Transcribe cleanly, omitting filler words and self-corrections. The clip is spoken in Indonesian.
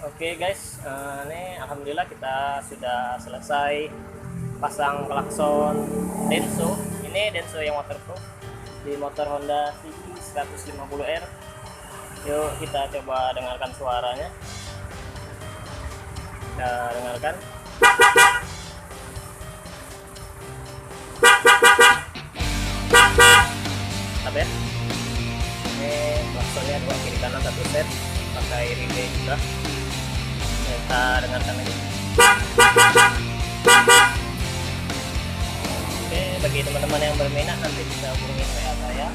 Oke guys, ini alhamdulillah kita sudah selesai pasang klakson Denso. Ini Denso yang waterproof di motor Honda CB 150R. Yuk kita coba dengarkan suaranya. Kita dengarkan. Apa ya? Ini klaksonnya dua kiri kanan satu set, pakai relay juga. Kita dengarkan lagi. Oke, bagi teman-teman yang berminat nanti bisa hubungi WA saya